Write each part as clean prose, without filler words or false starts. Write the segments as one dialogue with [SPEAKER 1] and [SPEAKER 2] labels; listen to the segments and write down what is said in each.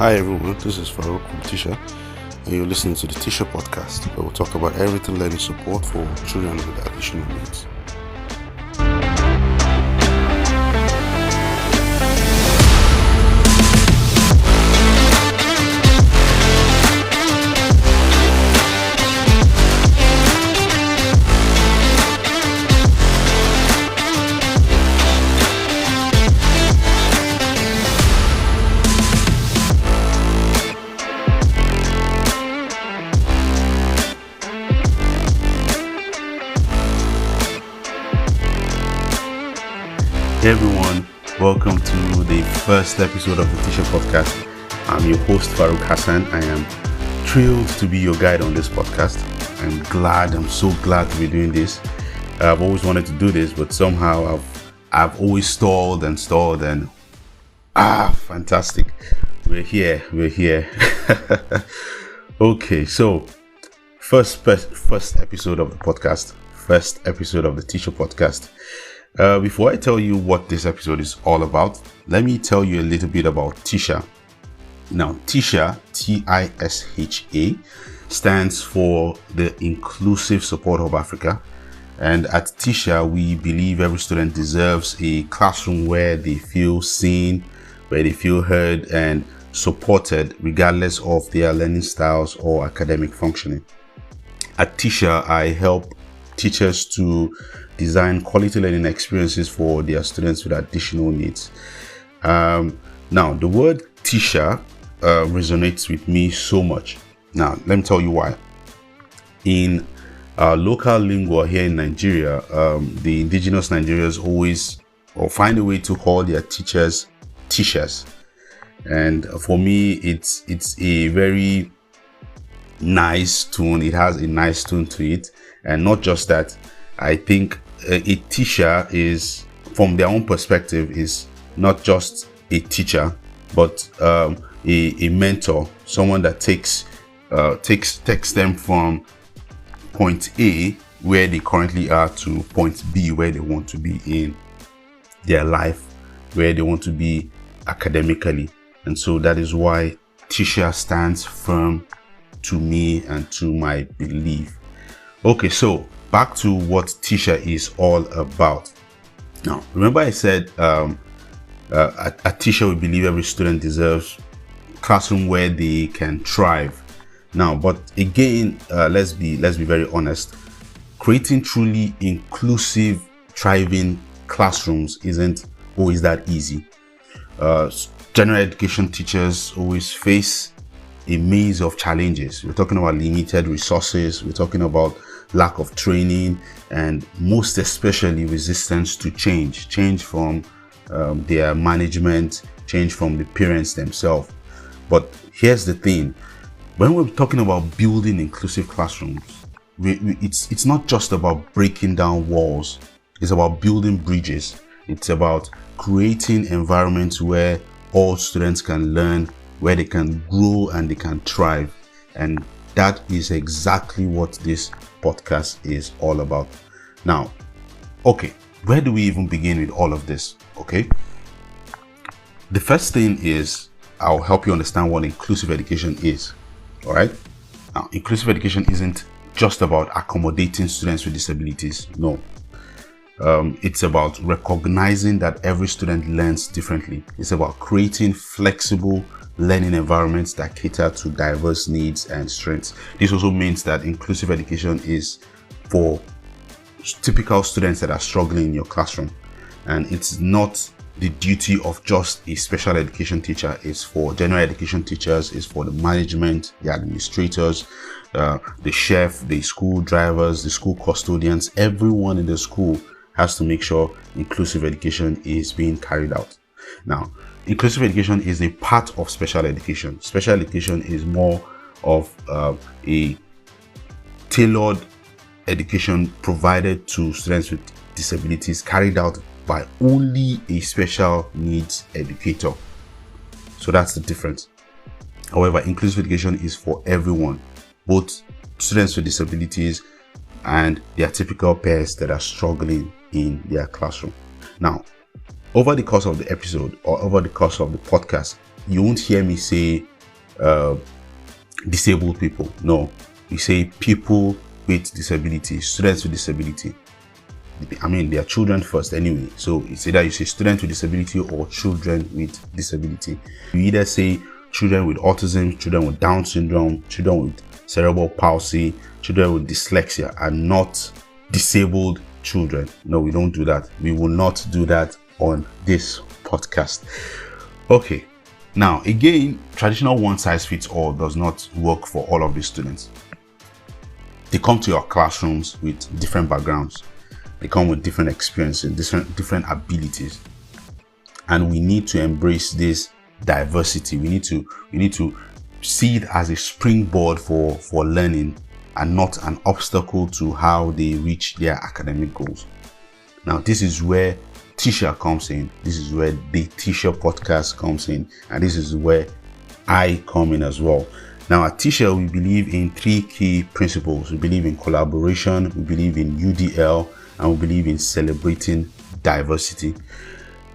[SPEAKER 1] Hi everyone, this is Farouk from TISHA, and you're listening to the TISHA Podcast, where we'll talk about everything learning support for children with additional needs. Hey everyone, welcome to the first episode of the TISHA Podcast. I'm your host Farouk Hassan. I am thrilled to be your guide on this podcast. I'm so glad to be doing this. I've always wanted to do this, but somehow I've always stalled and fantastic. We're here. Okay, so first episode of the podcast, first episode of the TISHA Podcast. Before I tell you what this episode is all about, let me tell you a little bit about TISHA. Now, TISHA, T-I-S-H-A, stands for the Inclusive Support of Africa. And at TISHA, we believe every student deserves a classroom where they feel seen, where they feel heard and supported, regardless of their learning styles or academic functioning. At TISHA, I help teachers to design quality learning experiences for their students with additional needs. Now, the word TISHA resonates with me so much. Now, let me tell you why. In local lingua here in Nigeria, the indigenous Nigerians always find a way to call their teachers TISHAs. And for me, it's a very nice tune. It has a nice tune to it. And not just that, I think a TISHA is, from their own perspective, is not just a teacher, but a mentor, someone that takes them from point A, where they currently are, to point B, where they want to be in their life, where they want to be academically. And so that is why TISHA stands firm to me and to my belief. Okay, so back to what TISHA is all about. Now, remember I said at TISHA we believe every student deserves a classroom where they can thrive. Now, but again, let's be very honest. Creating truly inclusive, thriving classrooms isn't always that easy. General education teachers always face a maze of challenges. We're talking about limited resources. We're talking about lack of training, and most especially resistance to change from their management, change from the parents themselves. But here's the thing: when we're talking about building inclusive classrooms, it's not just about breaking down walls. It's about building bridges. It's about creating environments where all students can learn, where they can grow and they can thrive. And that is exactly what this podcast is all about. Now, okay, where do we even begin with all of this? Okay, the first thing is I'll help you understand what inclusive education is. All right, now, inclusive education isn't just about accommodating students with disabilities. No, it's about recognizing that every student learns differently. It's about creating flexible learning environments that cater to diverse needs and strengths. This also means that inclusive education is for typical students that are struggling in your classroom, and it's not the duty of just a special education teacher. It's for general education teachers, it's for the management, the administrators, the chef, the school drivers, the school custodians. Everyone in the school has to make sure inclusive education is being carried out. Now, inclusive education is a part of special education. Special education is more of a tailored education provided to students with disabilities, carried out by only a special needs educator. So that's the difference. However, inclusive education is for everyone, both students with disabilities and their typical peers that are struggling in their classroom. Now, over the course of the episode or over the course of the podcast, you won't hear me say disabled people. No, we say people with disability, students with disability. I mean, they are children first anyway. So it's either you say students with disability or children with disability. You either say children with autism, children with Down syndrome, children with cerebral palsy, children with dyslexia, and not disabled children. No, we don't do that. We will not do that on this podcast. Okay. Now, again, traditional one-size-fits-all does not work for all of these students. They come to your classrooms with different backgrounds. They come with different experiences, different abilities. And we need to embrace this diversity. We need to see it as a springboard for learning and not an obstacle to how they reach their academic goals. Now, this is where TISHA comes in. This is where the TISHA Podcast comes in. And this is where I come in as well. Now, at TISHA, we believe in 3 key principles. We believe in collaboration, we believe in UDL, and we believe in celebrating diversity.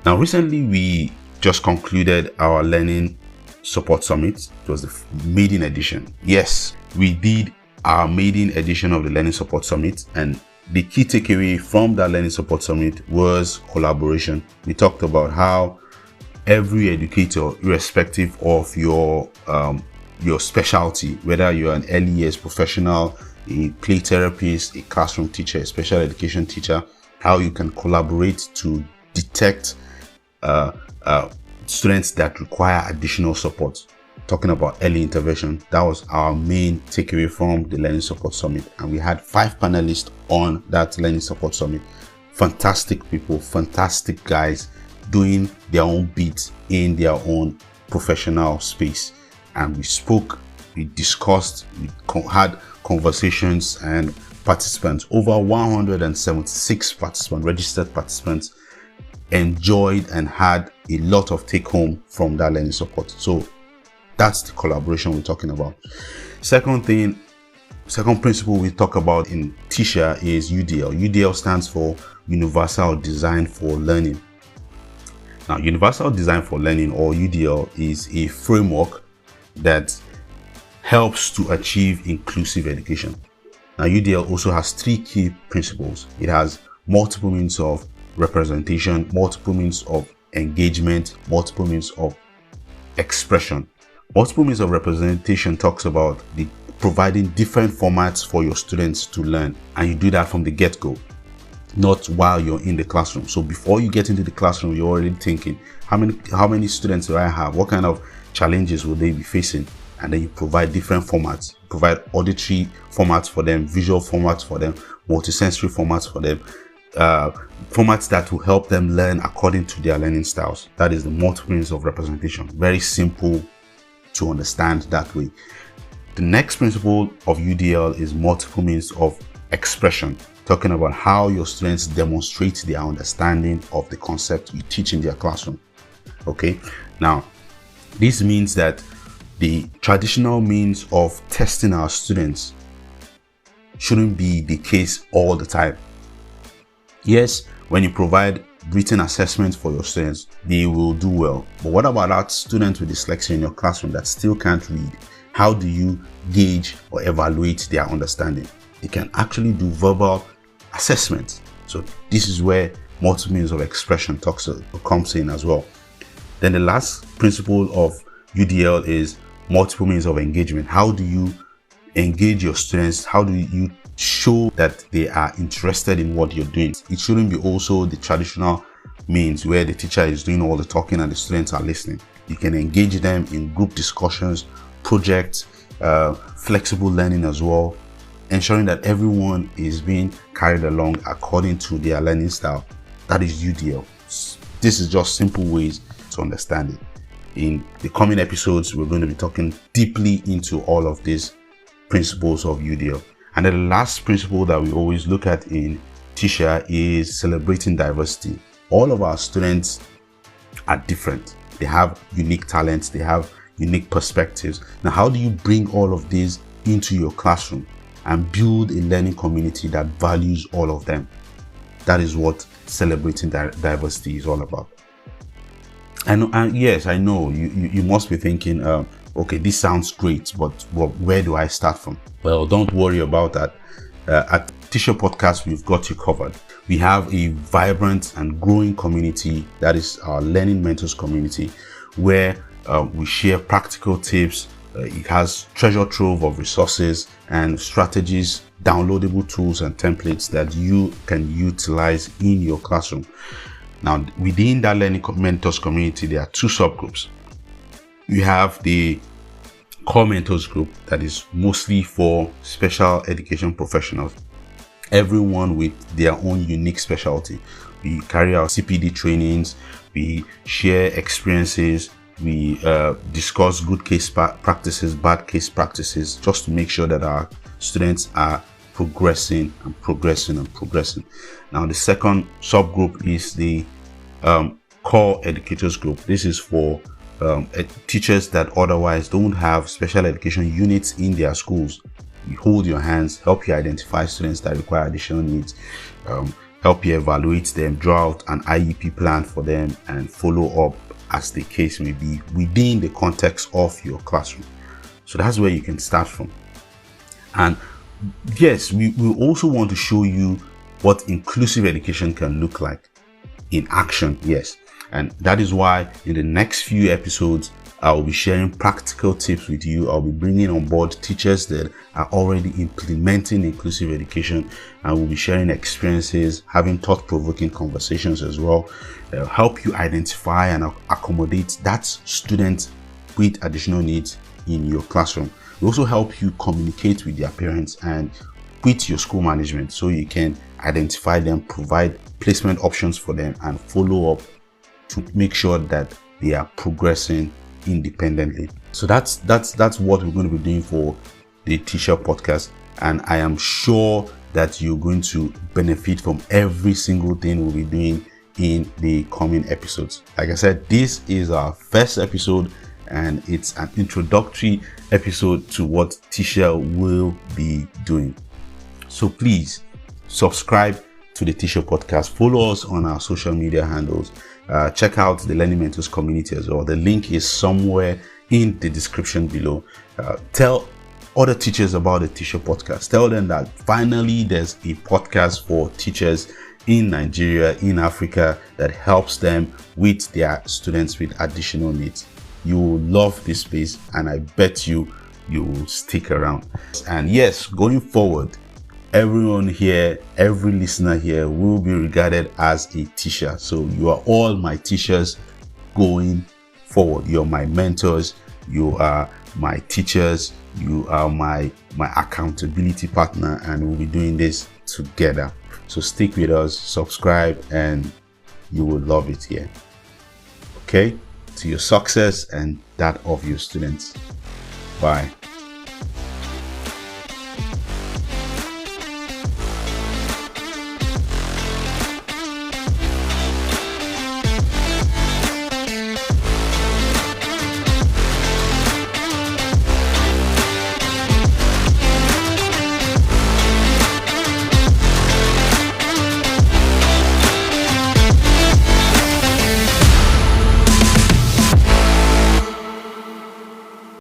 [SPEAKER 1] Now, recently, we just concluded our Learning Support Summit. It was the maiden edition. Yes, we did our maiden edition of the Learning Support Summit, and the key takeaway from that Learning Support Summit was collaboration. We talked about how every educator, irrespective of your specialty, whether you're an early years professional, a play therapist, a classroom teacher, a special education teacher, how you can collaborate to detect students that require additional support. Talking about early intervention, that was our main takeaway from the Learning Support Summit. And we had 5 panelists on that Learning Support Summit. Fantastic people, fantastic guys doing their own bit in their own professional space. And we spoke, we discussed, we had conversations, and participants, over 176 participants, registered participants, enjoyed and had a lot of take home from that learning support. So that's the collaboration we're talking about. Second principle we talk about in TISHA is UDL. UDL stands for Universal Design for Learning. Now, Universal Design for Learning, or UDL, is a framework that helps to achieve inclusive education. Now, UDL also has 3 key principles. It has multiple means of representation, multiple means of engagement, multiple means of expression. Multiple means of representation talks about providing different formats for your students to learn, and you do that from the get-go, not while you're in the classroom. So before you get into the classroom, you're already thinking, how many students do I have? What kind of challenges will they be facing? And then you provide different formats, provide auditory formats for them, visual formats for them, multisensory formats for them, formats that will help them learn according to their learning styles. That is the multiple means of representation. Very simple to understand that way. The next principle of UDL is multiple means of expression, talking about how your students demonstrate their understanding of the concept you teach in their classroom. Okay, now this means that the traditional means of testing our students shouldn't be the case all the time. Yes, when you provide written assessments for your students, they will do well. But what about that student with dyslexia in your classroom that still can't read? How do you gauge or evaluate their understanding? They can actually do verbal assessments. So this is where multiple means of expression comes in as well. Then the last principle of UDL is multiple means of engagement. How do you engage your students? How do you show that they are interested in what you're doing? It shouldn't be also the traditional means where the teacher is doing all the talking and the students are listening. You can engage them in group discussions, projects, flexible learning as well, ensuring that everyone is being carried along according to their learning style. That is UDL. This is just simple ways to understand it. In the coming episodes, we're going to be talking deeply into all of these principles of UDL. And then the last principle that we always look at in TISHA is celebrating diversity. All of our students are different. They have unique talents. They have unique perspectives. Now, how do you bring all of these into your classroom and build a learning community that values all of them? That is what celebrating diversity is all about. And yes, I know you must be thinking, okay, this sounds great, but where do I start from? Well, don't worry about that. At TISHA Podcast, we've got you covered. We have a vibrant and growing community, that is our Learning Mentors community, where we share practical tips. It has treasure trove of resources and strategies, downloadable tools and templates that you can utilize in your classroom. Now, within that Learning Mentors community, there are two subgroups. We have the Core Mentors group that is mostly for special education professionals, everyone with their own unique specialty. We carry out CPD trainings, we share experiences, we discuss good case practices, bad case practices, just to make sure that our students are progressing. Now, the second subgroup is the Core Educators group. This is for teachers that otherwise don't have special education units in their schools. We hold your hands, help you identify students that require additional needs, help you evaluate them, draw out an IEP plan for them, and follow up as the case may be within the context of your classroom. So that's where you can start from. And yes, we also want to show you what inclusive education can look like in action. Yes. And that is why in the next few episodes, I will be sharing practical tips with you. I'll be bringing on board teachers that are already implementing inclusive education, and we'll be sharing experiences, having thought-provoking conversations as well. Help you identify and accommodate that student with additional needs in your classroom. We also help you communicate with their parents and with your school management so you can identify them, provide placement options for them, and follow up to make sure that they are progressing independently. So that's what we're going to be doing for the TISHA podcast, and I am sure that you're going to benefit from every single thing we'll be doing in the coming episodes. Like I said, this is our first episode, and it's an introductory episode to what TISHA will be doing. So please subscribe to the TISHA podcast. Follow us on our social media handles. Check out the Learning Mentors community as well. The link is somewhere in the description below. Tell other teachers about the TISHA podcast. Tell them that finally there's a podcast for teachers in Nigeria, in Africa, that helps them with their students with additional needs. You will love this space, and I bet you will stick around. And yes, going forward, everyone here, every listener here will be regarded as a TISHA. So you are all my TISHAs going forward. You're my mentors, you are my teachers, you are my accountability partner, and we'll be doing this together. So stick with us, subscribe, and you will love it here. Okay? To your success and that of your students. Bye.